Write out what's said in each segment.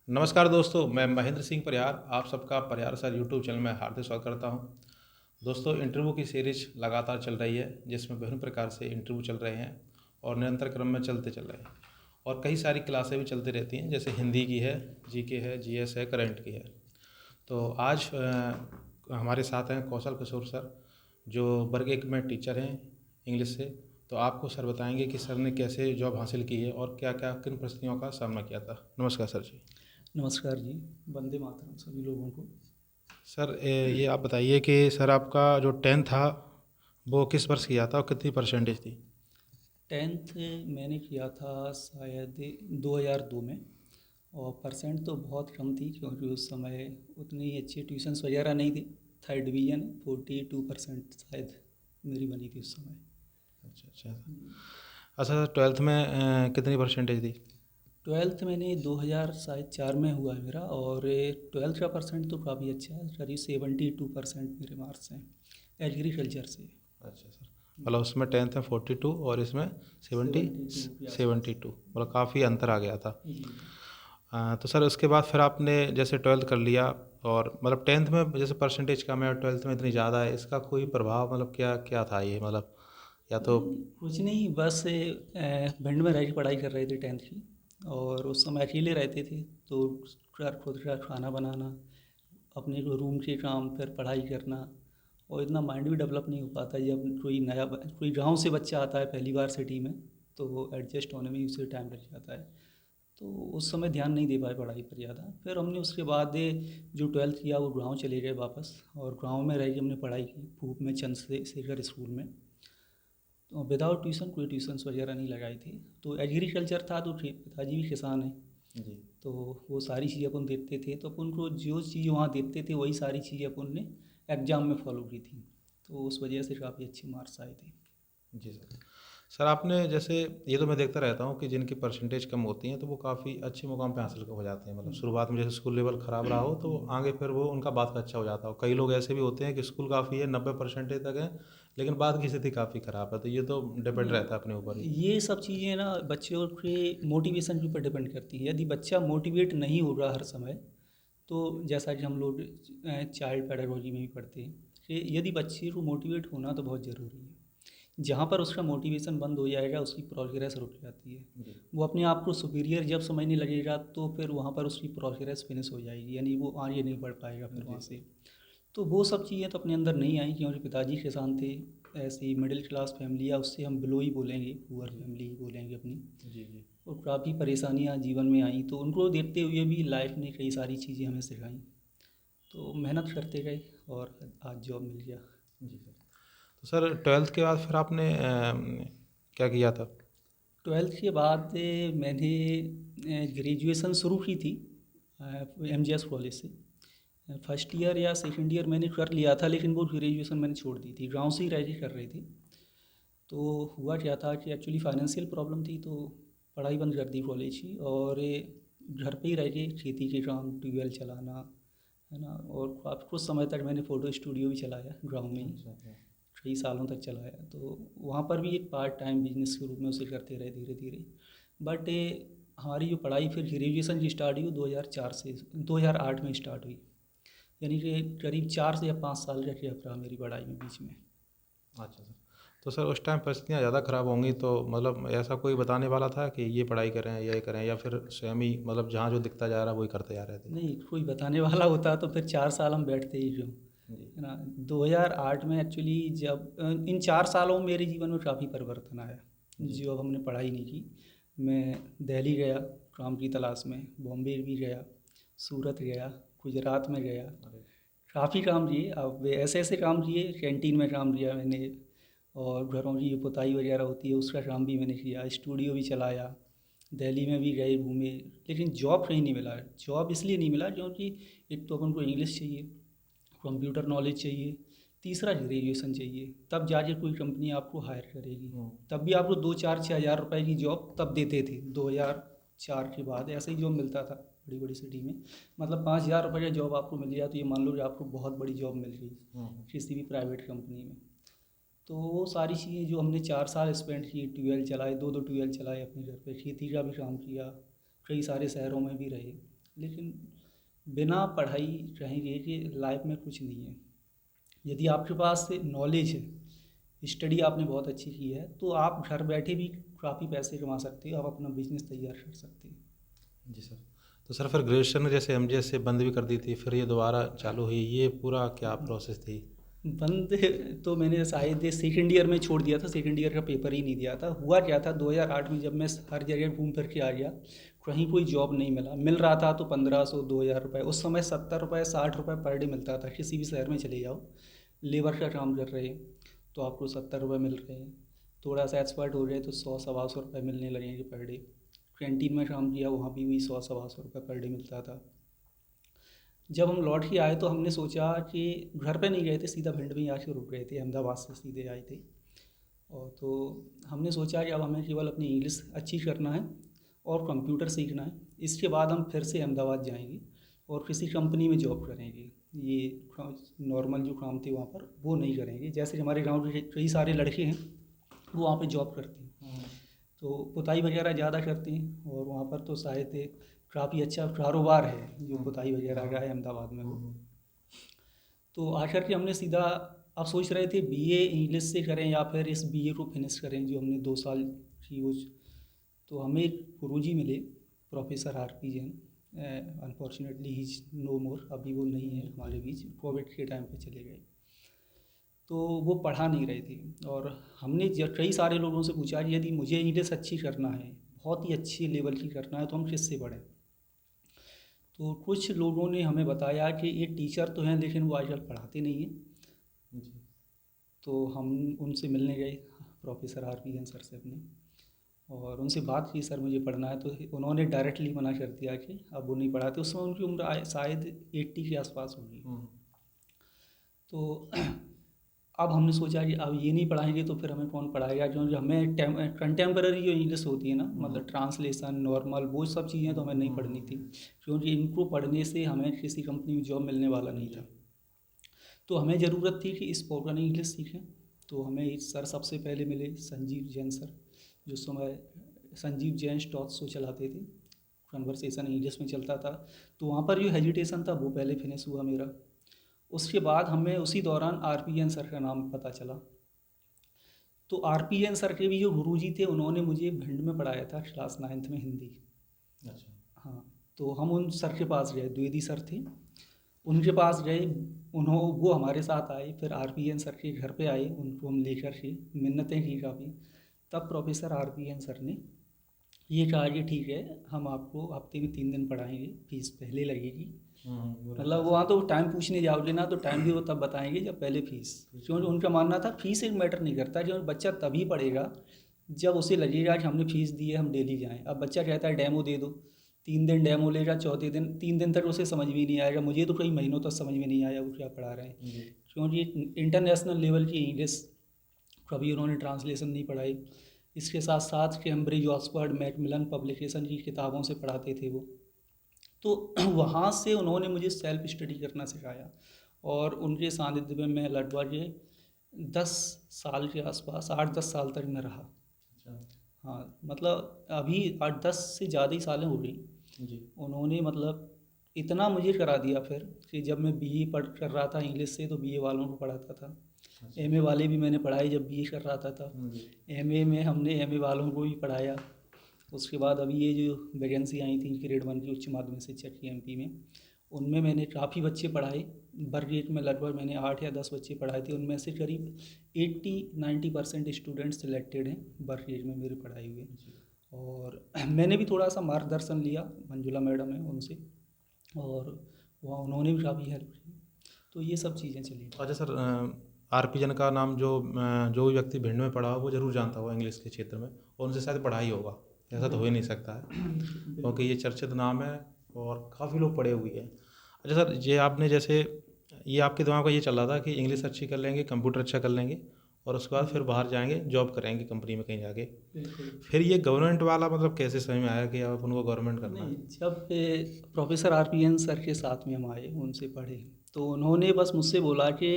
नमस्कार दोस्तों, मैं महेंद्र सिंह परिहार आप सबका परिहार सर यूट्यूब चैनल में हार्दिक स्वागत करता हूं। दोस्तों, इंटरव्यू की सीरीज लगातार चल रही है जिसमें विभिन्न प्रकार से इंटरव्यू चल रहे हैं और निरंतर क्रम में चलते चल रहे हैं और कई सारी क्लासें भी चलती रहती हैं, जैसे हिंदी की है, जीके है, जीएस है, करंट की है। तो आज हमारे साथ हैं कौशल किशोर सर, जो वर्ग एक में टीचर हैं इंग्लिश से। तो आपको सर बताएंगे कि सर ने कैसे जॉब हासिल की है और क्या क्या किन परिस्थितियों का सामना किया था। नमस्कार सर जी। नमस्कार जी। वंदे मातरम सभी लोगों को। सर ये आप बताइए कि सर आपका जो 10th था वो किस वर्ष किया था और कितनी परसेंटेज थी। 10th मैंने किया था शायद 2002 में। और परसेंट तो बहुत कम थी क्योंकि उस समय उतनी अच्छी ट्यूशन्स वगैरह नहीं थी। थर्ड डिवीज़न 42% शायद मेरी बनी थी उस समय। अच्छा अच्छा। अच्छा सर, 12th में कितनी परसेंटेज थी। ट्वेल्थ मैंने 2000 शायद 4 में हुआ है मेरा। और ट्वेल्थ का परसेंट तो काफ़ी अच्छा है, करीब 72% मेरे मार्क्स हैं एग्रीकल्चर से। अच्छा सर, मतलब उसमें 10th में 42 और इसमें 70 72 के आसपास। 72, मतलब काफ़ी अंतर आ गया था। जी। तो सर उसके बाद फिर आपने जैसे 12th कर लिया और मतलब 10th में जैसे परसेंटेज कम है और 12th में इतनी ज़्यादा है, इसका कोई प्रभाव मतलब क्या क्या था ये, मतलब या तो। नहीं, कुछ नहीं, बस भिंड में रह के पढ़ाई कर रहे थे 10th की। और उस समय अकेले रहते थे तो खुद का खाना बनाना, अपने को रूम के काम, फिर पढ़ाई करना। और इतना माइंड भी डेवलप नहीं हो पाता जब कोई गांव से बच्चा आता है पहली बार सिटी में, तो एडजस्ट होने में ही उसे टाइम लग जाता है। तो उस समय ध्यान नहीं दे पाए पढ़ाई पर ज़्यादा। फिर हमने उसके बाद जो 12th किया वो गांव चले गए वापस। और गांव में रह के हमने पढ़ाई की भूप में चंद्रशेखर स्कूल में। तो विदाउट ट्यूशन कोई ट्यूशन्स वगैरह नहीं लगाई थी। तो एग्रीकल्चर था तो पिताजी भी किसान हैं। जी। तो वो सारी चीज़ें अपन देखते थे, तो अपन को जो चीज़ वहाँ देखते थे वही सारी चीज़ें अपन ने एग्ज़ाम में फॉलो की थी। तो उस वजह से काफ़ी अच्छे मार्क्स आए थे। जी सर। सर आपने जैसे, ये तो मैं देखता रहता हूँ कि जिनकी परसेंटेज कम होती हैं तो वो काफ़ी अच्छे मुकाम पे हासिल हो जाते हैं, मतलब शुरुआत में जैसे स्कूल लेवल ख़राब रहा हो तो आगे फिर वो उनका बाद का अच्छा हो जाता हो। कई लोग ऐसे भी होते हैं कि स्कूल काफ़ी है, 90 परसेंटेज तक है, लेकिन बाद की स्थिति काफ़ी ख़राब है। तो ये तो डिपेंड रहता है अपने ऊपर ही। ये सब चीज़ें ना बच्चों के मोटिवेशन के ऊपर डिपेंड करती है। यदि बच्चा मोटिवेट नहीं हो रहा हर समय, तो जैसा कि हम लोग चाइल्ड पेडागोजी में भी पढ़ते हैं कि यदि बच्चे को मोटिवेट होना तो बहुत ज़रूरी है। जहाँ पर उसका मोटिवेशन बंद हो जाएगा उसकी प्रोग्रेस रुक जाती है। जी। वो अपने आप को सुपीरियर जब समझने लगेगा तो फिर वहाँ पर उसकी प्रोग्रेस फिनिश हो जाएगी, यानी वो आगे नहीं बढ़ पाएगा फिर जी वहाँ सर। से। तो वो सब चीज़ें तो अपने अंदर नहीं आई क्योंकि पिताजी किसान थे। ऐसी मिडिल क्लास फैमिली या उससे हम बिलो ही बोलेंगे, पुअर जी फैमिली ही बोलेंगे अपनी। जी। जी और काफ़ी परेशानियाँ जीवन में आई तो उनको देखते हुए भी लाइफ ने कई सारी चीज़ें हमें सिखाई। तो मेहनत करते गए और आज जॉब मिल गया। जी सर। तो सर 12th के बाद फिर आपने क्या किया था। ट्वेल्थ के बाद मैंने ग्रेजुएशन शुरू की थी एमजीएस कॉलेज से। फर्स्ट ईयर या सेकंड ईयर मैंने कर लिया था, लेकिन वो ग्रेजुएशन मैंने छोड़ दी थी, गांव से ही रह के कर रही थी। तो हुआ क्या था कि एक्चुअली फाइनेंशियल प्रॉब्लम थी तो पढ़ाई बंद कर दी कॉलेज की। और घर पे ही रह के खेती के काम, ट्यूबवेल चलाना, है ना। और काफ़ी कुछ समय तक मैंने फ़ोटो स्टूडियो भी चलाया गाँव में ही, अच्छा अच्छा। कई सालों तक चलाया। तो वहाँ पर भी एक पार्ट टाइम बिजनेस के रूप में उसे करते रहे धीरे धीरे। बट हमारी जो पढ़ाई फिर ग्रेजुएशन की स्टार्ट हुई 2004 से, 2008 में स्टार्ट हुई। यानी कि करीब 4 से या 5 साल का गैप रहा मेरी पढ़ाई में बीच में। अच्छा सर। तो सर उस टाइम परिस्थितियाँ ज़्यादा ख़राब होंगी, तो मतलब ऐसा कोई बताने वाला था कि ये पढ़ाई करें ये करें, या फिर स्वयं ही मतलब जहाँ जो दिखता जा रहा है वही करते जा रहे थे। नहीं, कोई बताने वाला होता तो फिर 4 साल हम बैठते ही क्यों, जी है ना। 2008 में एक्चुअली जब इन 4 सालों में मेरे जीवन में काफ़ी परिवर्तन आया। जी। जो अब हमने पढ़ाई नहीं की, मैं दिल्ली गया काम की तलाश में, बॉम्बे भी गया, सूरत गया, गुजरात में गया। अरे। काफ़ी काम किए, अब ऐसे ऐसे काम किए, कैंटीन में काम किया मैंने। और घरों की जो पुताई वगैरह होती है उसका काम भी मैंने किया, स्टूडियो भी चलाया, दिल्ली में भी गए घूमे। लेकिन जॉब कहीं नहीं मिला। जॉब इसलिए नहीं मिला क्योंकि एक तो अपन को इंग्लिश चाहिए, कंप्यूटर नॉलेज चाहिए, तीसरा ग्रेजुएशन चाहिए, तब जाके कोई कंपनी आपको हायर करेगी। हम्म। तब भी आपको 2-4-6 हज़ार रुपए की जॉब तब देते थे। 2004 के बाद ऐसा ही जॉब मिलता था बड़ी बड़ी सिटी में। मतलब 5,000 रुपये का जॉब आपको मिल गया तो ये मान लो कि आपको बहुत बड़ी जॉब मिल गई हम्म। किसी भी प्राइवेट कंपनी में। तो वो सारी चीज़ें जो हमने 4 साल स्पेंड किए, ट्यूबवेल चलाए, दो दो ट्यूबवेल चलाए अपने घर पे, खेती का भी काम किया, कई सारे शहरों में भी रहे। लेकिन बिना पढ़ाई कहेंगे कि लाइफ में कुछ नहीं है। यदि आपके पास नॉलेज है, स्टडी आपने बहुत अच्छी की है, तो आप घर बैठे भी काफ़ी पैसे कमा सकते हो, आप अपना बिजनेस तैयार कर सकते हैं। जी सर। तो सर फिर ग्रेजुएशन जैसे एमजीएस से बंद भी कर दी थी, फिर ये दोबारा चालू हुई, ये पूरा क्या प्रोसेस थी? बंद तो मैंने शायद सेकेंड ईयर में छोड़ दिया था, सेकेंड ईयर का पेपर ही नहीं दिया था। हुआ क्या था, 2008 में जब मैं हर जगह घूम फिर के आ गया, कहीं कोई जॉब नहीं मिला। मिल रहा था तो 1500 2000 रुपये, उस समय 70 रुपये 60 रुपये पर डे मिलता था। किसी भी शहर में चले जाओ, लेबर का काम कर रहे हैं तो आपको 70 रुपये मिल रहे हैं। थोड़ा सा एक्सपर्ट हो गए तो 100 सवा 100 रुपये मिलने लगेंगे पर डे। कैंटीन में काम किया, वहाँ भी वही 100 सवा 100 रुपये पर डे मिलता था। जब हम लौट के आए तो हमने सोचा कि घर पे नहीं गए थे, सीधा भिंड में ही आके रुक गए थे, अहमदाबाद से सीधे आए थे। और तो हमने सोचा कि अब हमें केवल अपनी इंग्लिश अच्छी करना है और कंप्यूटर सीखना है। इसके बाद हम फिर से अहमदाबाद जाएंगे और किसी कंपनी में जॉब करेंगे। ये नॉर्मल जो काम थे वहाँ पर वो नहीं करेंगे। जैसे हमारे गांव के कई सारे लड़के हैं वो वहाँ पे जॉब करते हैं, तो पुताई वगैरह ज़्यादा करते हैं और वहाँ पर तो शायद काफ़ी अच्छा कारोबार है जो पुताई वगैरह का है अहमदाबाद में वो। तो आखिर के हमने सीधा अब सोच रहे थे बीए इंग्लिश से करें या फिर इस बीए को फिनिश करें जो हमने 2 साल की वो। तो हमें एक गुरुजी मिले, professor R P Jain. Unfortunately he is no more, अभी वो नहीं है हमारे बीच, कोविड के टाइम पे चले गए। तो वो पढ़ा नहीं रहे थे और हमने कई सारे लोगों से पूछा कि यदि मुझे इंग्लिश अच्छी करना है, बहुत ही अच्छी लेवल की करना है, तो हम किससे पढ़ें। तो कुछ लोगों ने हमें बताया कि ये टीचर तो हैं लेकिन वो आजकल पढ़ाते नहीं हैं। जी। तो हम उनसे मिलने गए, professor R P Jain sir से अपने, और उनसे बात की सर मुझे पढ़ना है। तो उन्होंने डायरेक्टली मना कर दिया कि अब वो नहीं पढ़ाते। उस समय उनकी उम्र शायद 80 के आसपास होगी। तो अब हमने सोचा कि अब ये नहीं पढ़ाएंगे तो फिर हमें कौन पढ़ाएगा, क्योंकि हमें कंटेम्प्रेरी जो इंग्लिश होती है ना, मतलब ट्रांसलेशन नॉर्मल वो सब चीज़ें तो हमें नहीं पढ़नी थी, क्योंकि इनको पढ़ने से हमें किसी कंपनी में जॉब मिलने वाला नहीं था। तो हमें ज़रूरत थी कि स्पोकन इंग्लिश सीखें। तो हमें एक सर सबसे पहले मिले, संजीव जैन सर, जो समय संजीव जैन स्टॉक शो चलाते थे, कन्वर्सेशन इंग्लिश में चलता था। तो वहाँ पर जो हेजिटेशन था वो पहले फिनिश हुआ मेरा। उसके बाद हमें उसी दौरान आर पी एन सर का नाम पता चला। तो आर पी एन सर के भी जो गुरुजी थे उन्होंने मुझे भिंड में पढ़ाया था क्लास 9th में हिंदी। अच्छा। हाँ, तो हम उन सर के पास गए, द्विवेदी सर थे, उनके पास गए। वो हमारे साथ आए, फिर आर पी एन सर के घर पे आए, उनको हम लेकर के मिन्नतें की काफ़ी। तब professor R P N sir ने ये कहा कि ठीक है, हम आपको हफ्ते में 3 दिन पढ़ाएंगे, फीस पहले लगेगी। मतलब वहाँ तो टाइम पूछने जाओगे ना तो टाइम भी वो तब बताएंगे जब पहले फीस, क्योंकि उनका मानना था फीस एक मैटर नहीं करता, क्योंकि बच्चा तभी पढ़ेगा जब उसे लगेगा कि हमने फीस दी है, हम डेली जाएँ। अब बच्चा कहता है डेमो दे दो, 3 दिन डेमो लेगा, चौथे दिन 3 दिन तक उसे समझ में नहीं आएगा। मुझे तो कई महीनों तक समझ में नहीं आया वो क्या पढ़ा रहे हैं, क्योंकि इंटरनेशनल लेवल की इंग्लिश, कभी उन्होंने ट्रांसलेशन नहीं पढ़ाई। इसके साथ साथ कैम्ब्रिज ऑक्सफोर्ड मैकमिलन पब्लिकेशन की किताबों से पढ़ाते थे वो। तो वहाँ से उन्होंने मुझे सेल्फ स्टडी करना सिखाया और उनके सानिध्य में मैं लगभग 10 साल के आसपास, 8-10 साल तक मैं रहा। हाँ, मतलब अभी 8-10 से ज़्यादा ही सालें हो गई। जी। उन्होंने मतलब इतना मुझे करा दिया फिर कि जब मैं बीए पढ़ कर रहा था इंग्लिश से तो बीए वालों को पढ़ाता था। एमए वाले भी मैंने पढ़ाए जब बीए कर रहा था तब। एमए में हमने एमए वालों को भी पढ़ाया। उसके बाद अभी ये जो वैकेंसी आई थी ग्रेड 1 की उच्च माध्यमिक शिक्षक की एमपी में, उनमें मैंने काफ़ी बच्चे पढ़ाए। बरगेट में लगभग मैंने 8 या 10 बच्चे पढ़ाए थे, उनमें से करीब 80-90% स्टूडेंट सिलेक्टेड हैं बरगेट में मेरे पढ़ाए हुए। और मैंने भी थोड़ा सा मार्गदर्शन लिया, मंजुला मैडम है उनसे, और वहाँ उन्होंने भी काफ़ी हेल्प की। तो ये सब चीज़ें चली। अच्छा सर, आर पी जन का नाम जो भी व्यक्ति भिंड में पढ़ा हो वो ज़रूर जानता होगा इंग्लिश के क्षेत्र में, और उनसे शायद पढ़ा ही होगा, ऐसा तो हो ही नहीं सकता है क्योंकि ये चर्चित नाम है और काफ़ी लोग पढ़े हुए हैं। अच्छा सर, ये आपने जैसे ये आपके दिमाग में ये चल रहा था कि इंग्लिश अच्छी कर लेंगे, कंप्यूटर अच्छा कर लेंगे और उसके बाद फिर बाहर जाएंगे जॉब करेंगे कंपनी में कहीं जाके, फिर ये गवर्नमेंट वाला मतलब कैसे समझ में आया कि आप उनको गवर्नमेंट करना है? नहीं, जब professor R P N sir के साथ में हम आए, उनसे पढ़े, तो उन्होंने बस मुझसे बोला कि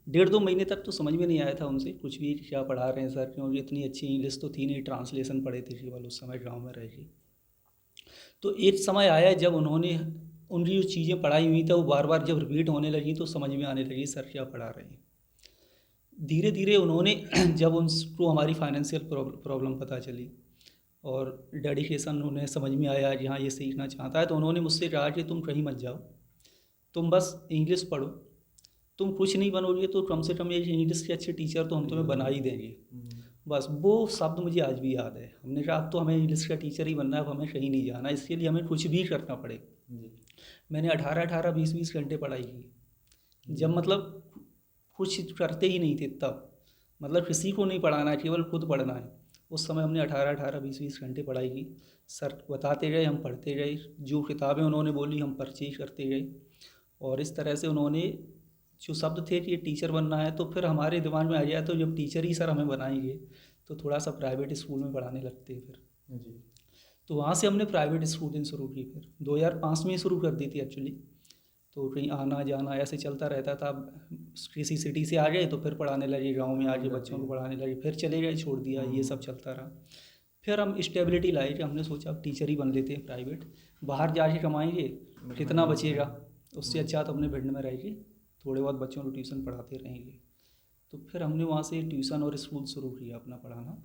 1.5-2 महीने तक तो समझ में नहीं आया था उनसे कुछ भी क्या पढ़ा रहे हैं सर, क्योंकि इतनी अच्छी इंग्लिश तो थी नहीं, ट्रांसलेशन पढ़े थे केवल उस समय गाँव में रह के। तो एक समय आया जब उन्होंने उनकी जो चीज़ें पढ़ाई हुई था वो बार बार जब रिपीट होने लगी तो समझ में आने लगी सर क्या पढ़ा रहे हैं। धीरे धीरे उन्होंने जब उनको हमारी फाइनेंशियल प्रॉब्लम पता चली और डेडिकेशन उन्हें समझ में आया कि हाँ ये सीखना चाहता है, तो उन्होंने मुझसे कहा कि तुम कहीं मत जाओ, तुम बस इंग्लिश पढ़ो, तुम कुछ नहीं बनोगे तो कम से कम एक इंग्लिश के अच्छे टीचर तो हम तुम्हें बना ही देंगे। बस वो शब्द मुझे आज भी याद है। हमने कहा अब तो हमें इंग्लिश का टीचर ही बनना है, अब हमें कहीं नहीं जाना, इसके लिए हमें कुछ भी करना पड़े। मैंने 18-18, 20-20 घंटे पढ़ाई की, जब मतलब कुछ करते ही नहीं थे तब, मतलब किसी को नहीं पढ़ाना है, केवल खुद पढ़ना है। उस समय हमने 18-18, 20-20 घंटे पढ़ाई की। सर बताते गए, हम पढ़ते गए, जो किताबें उन्होंने बोली हम परचेज करते गए। और इस तरह से उन्होंने जो शब्द थे कि ये टीचर बनना है, तो फिर हमारे दिमाग में आ गया तो जब टीचर ही सर हमें बनाएंगे तो थोड़ा सा प्राइवेट स्कूल में पढ़ाने लगते हैं फिर। जी। तो वहाँ से हमने प्राइवेट स्कूलिंग शुरू की, फिर 2005 में ही शुरू कर दी थी एक्चुअली। तो कहीं आना जाना ऐसे चलता रहता था। किसी सिटी से आ गए तो फिर पढ़ाने लगे, गांव में आके बच्चों को पढ़ाने लगे, फिर चले गए, छोड़ दिया, ये सब चलता रहा। फिर हम स्टेबिलिटी लाए कि हमने सोचा अब टीचर ही बन लेते हैं प्राइवेट, बाहर जाके कमाएंगे, कितना बचेगा, उससे अच्छा तो अपने भिंड में रह के थोड़े बहुत बच्चों को ट्यूशन पढ़ाते रहेंगे। तो फिर हमने वहाँ से ट्यूशन और स्कूल शुरू किया अपना पढ़ाना,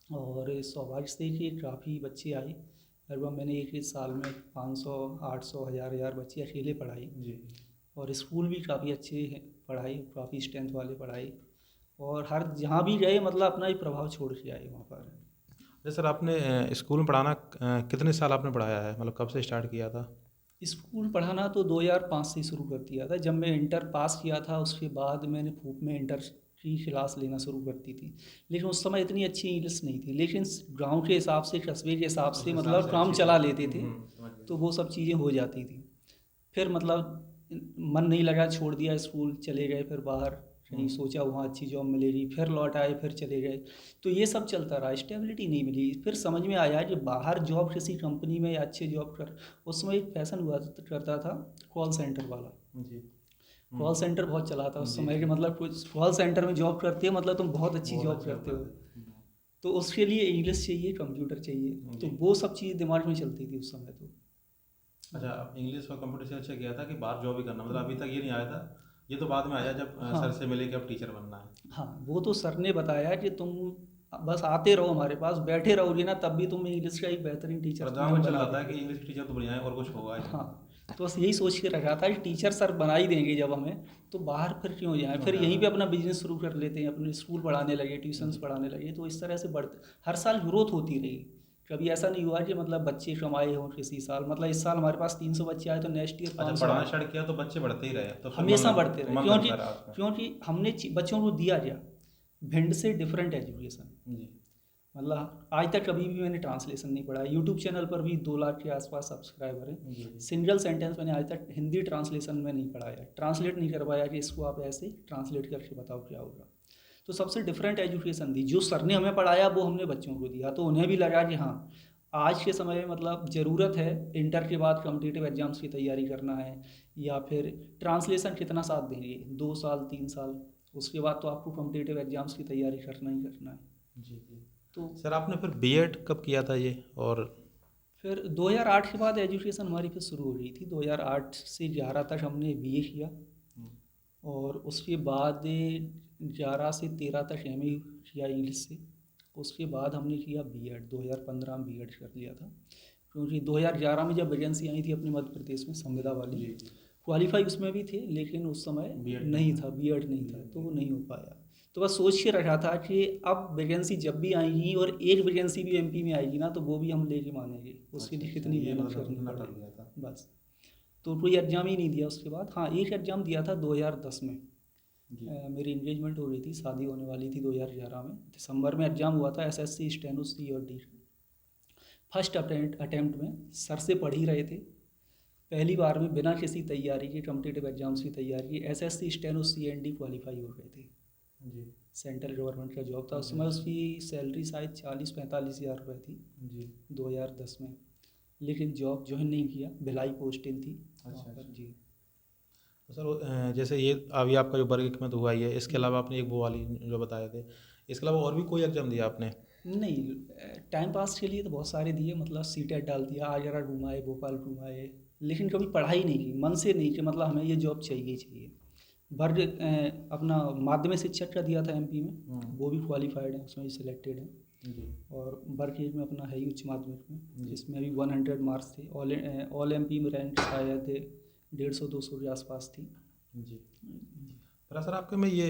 और सौभाग्य से कि काफ़ी बच्चे आए। लगभग मैंने एक ही साल में 500, 800, हज़ार बच्चे अकेले पढ़ाए। जी। और स्कूल भी काफ़ी अच्छे हैं, पढ़ाई काफ़ी स्ट्रेंथ वाले पढ़ाई, और हर जहाँ भी गए मतलब अपना ही प्रभाव छोड़ के आए वहाँ पर। अच्छा सर, आपने स्कूल में पढ़ाना कितने साल आपने पढ़ाया है, मतलब कब से स्टार्ट किया था? स्कूल पढ़ाना तो 2005 से शुरू कर दिया था। जब मैं इंटर पास किया था उसके बाद मैंने फूक में इंटर की क्लास लेना शुरू कर दी थी। लेकिन उस समय इतनी अच्छी इंग्लिश नहीं थी, लेकिन गांव के हिसाब से, कस्बे के हिसाब उस से हिसाब मतलब से काम अच्छी चला थी। लेते थे, समझ गया। तो वो सब चीज़ें हो जाती थी। फिर मतलब मन नहीं लगा, छोड़ दिया स्कूल, चले गए फिर बाहर कहीं, सोचा वहाँ अच्छी जॉब मिलेगी, फिर लौट आए, फिर चले गए। तो ये सब चलता रहा, स्टेबिलिटी नहीं मिली। फिर समझ में आया कि बाहर जॉब किसी कंपनी में या अच्छे जॉब कर, उस समय एक फैशन हुआ करता था कॉल सेंटर वाला। जी। कॉल सेंटर बहुत चला था उस जी, समय जी। कि मतलब कुछ कॉल सेंटर में जॉब करते हो मतलब तुम बहुत अच्छी बहुत जॉब अच्छा करते हो। होता है। तो उसके लिए इंग्लिश चाहिए, कंप्यूटर चाहिए, तो जी। वो सब चीज़ दिमाग में चलती थी उस समय। तो अच्छा, आप इंग्लिश और कंप्यूटर से अच्छा किया था कि बाहर जॉब भी करना, मतलब अभी तक ये नहीं आया था, ये तो बाद में आया जब हाँ सर से मिले कि अब टीचर बनना है। हाँ, वो तो सर ने बताया कि तुम बस आते रहो हमारे पास, बैठे रहोगे ना तब भी तुम इंग्लिश का एक बेहतरीन टीचर और गांव तुम्हें हम में चल बना रहा था कि देंगे। इंग्लिश टीचर तो बढ़िया है और कुछ होगा ही नहीं। हाँ, तो बस यही सोच के रखा था कि टीचर सर बना ही देंगे जब हमें, तो बाहर फिर क्यों जाएं, क्यों फिर यहीं पे जाना। अपना बिजनेस शुरू कर लेते हैं, अपने स्कूल पढ़ाने लगे, ट्यूशन्स जी। पढ़ाने लगे। तो इस तरह से बढ़ते हर साल ग्रोथ होती रही। कभी ऐसा नहीं हुआ कि मतलब बच्चे कमाए हों किसी साल, मतलब इस साल हमारे पास 300 बच्चे आए तो नेक्स्ट ईयर अच्छा, 500 पढ़ाना आए, स्टार्ट किया तो बच्चे बढ़ते ही रहे, तो फिर हमेशा बढ़ते रहे। मन क्योंकि लगता रहा आपका। क्योंकि हमने बच्चों को दिया क्या, भिंड से डिफरेंट एजुकेशन। जी। मतलब आज तक कभी भी मैंने ट्रांसलेशन नहीं पढ़ा। यूट्यूब चैनल पर भी 2 लाख के आसपास सब्सक्राइबर हैं। जी। जी। सिंगल सेंटेंस मैंने आज तक हिंदी ट्रांसलेशन में नहीं पढ़ाया, ट्रांसलेट नहीं करवाया कि इसको आप ऐसे ट्रांसलेट करके बताओ क्या होगा। तो सबसे डिफरेंट एजुकेशन दी, जो सर ने हमें पढ़ाया वो हमने बच्चों को दिया, तो उन्हें भी लगा कि हाँ आज के समय में मतलब ज़रूरत है, इंटर के बाद कॉम्पिटिटिव एग्जाम्स की तैयारी करना है, या फिर ट्रांसलेशन कितना साथ देंगे, 2 साल 3 साल, उसके बाद तो आपको कॉम्पिटिटिव एग्जाम्स की तैयारी करना ही करना है। जी। जी। तो सर, आपने फिर बीएड कब किया था ये, और? फिर 2008 के बाद एजुकेशन हमारी फिर शुरू हो गई थी। 2008 से 11 तक हमने बीए किया, और उसके बाद 11 से 13 तक एमए किया इंग्लिश से। उसके बाद हमने किया बीएड, 2015 में बीएड कर लिया था, क्योंकि 2011 में जब वैकेंसी आई थी अपने मध्य प्रदेश में संविदा वाली, जी। क्वालिफाई उसमें भी थे, लेकिन उस समय बीएड नहीं था, बीएड नहीं था, तो वो नहीं हो पाया। तो बस सोच के रखा था कि अब वैकेंसी जब भी आएगी और एक वैकेंसी भी एमपी में आएगी ना तो वो भी हम लेके मानेंगे, उसके लिए अच्छा, कितनी ये मेहनत मतलब करनी इतना कर पड़ेगी। लिया था। बस, तो कोई एग्ज़ाम ही नहीं दिया उसके बाद। हाँ, एक एग्ज़ाम दिया था 2010 में। जी। मेरी इंगेजमेंट हो रही थी, शादी होने वाली थी 2011 में, दिसंबर में एग्ज़ाम हुआ था, एसएससी स्टेनो सी और डी। फर्स्ट अटेम्प्ट में सर से पढ़ ही रहे थे, पहली बार में बिना किसी तैयारी के, कॉम्पिटिटिव एग्जाम्स की तैयारी की, SSC steno C and D qualify हो गए थे। जी। सेंट्रल गवर्नमेंट का जॉब था उस समय, अच्छा। उसकी सैलरी शायद 40-45 हज़ार रुपये थी जी। 2010 में। लेकिन जॉब ज्वाइन नहीं किया, भिलाई पोस्टिंग थी वहाँ अच्छा, पर। अच्छा। जी। तो सर, जैसे ये अभी आपका जो वर्ग में तो हुआ ही है, इसके अलावा आपने एक वो वाली जो बताए थे, इसके अलावा और भी कोई एग्जाम दिया आपने? नहीं, टाइम पास के लिए तो बहुत सारे दिए, मतलब सीटेट डाल दिया, आगरा घुमाए, भोपाल घुमाए, लेकिन कभी पढ़ाई नहीं की, मन से नहीं कि मतलब हमें ये जॉब चाहिए ही चाहिए। अपना माध्यमिक शिक्षक का दिया था एमपी में, वो भी क्वालिफाइड है, उसमें भी सिलेक्टेड है। जी और वर्क एज में अपना है ही उच्च माध्यमिक में, जी। जिसमें अभी 100 मार्क्स थे। ऑल एमपी में रैंक शायद 150-200 के आसपास थी। जी। पर सर आपके में ये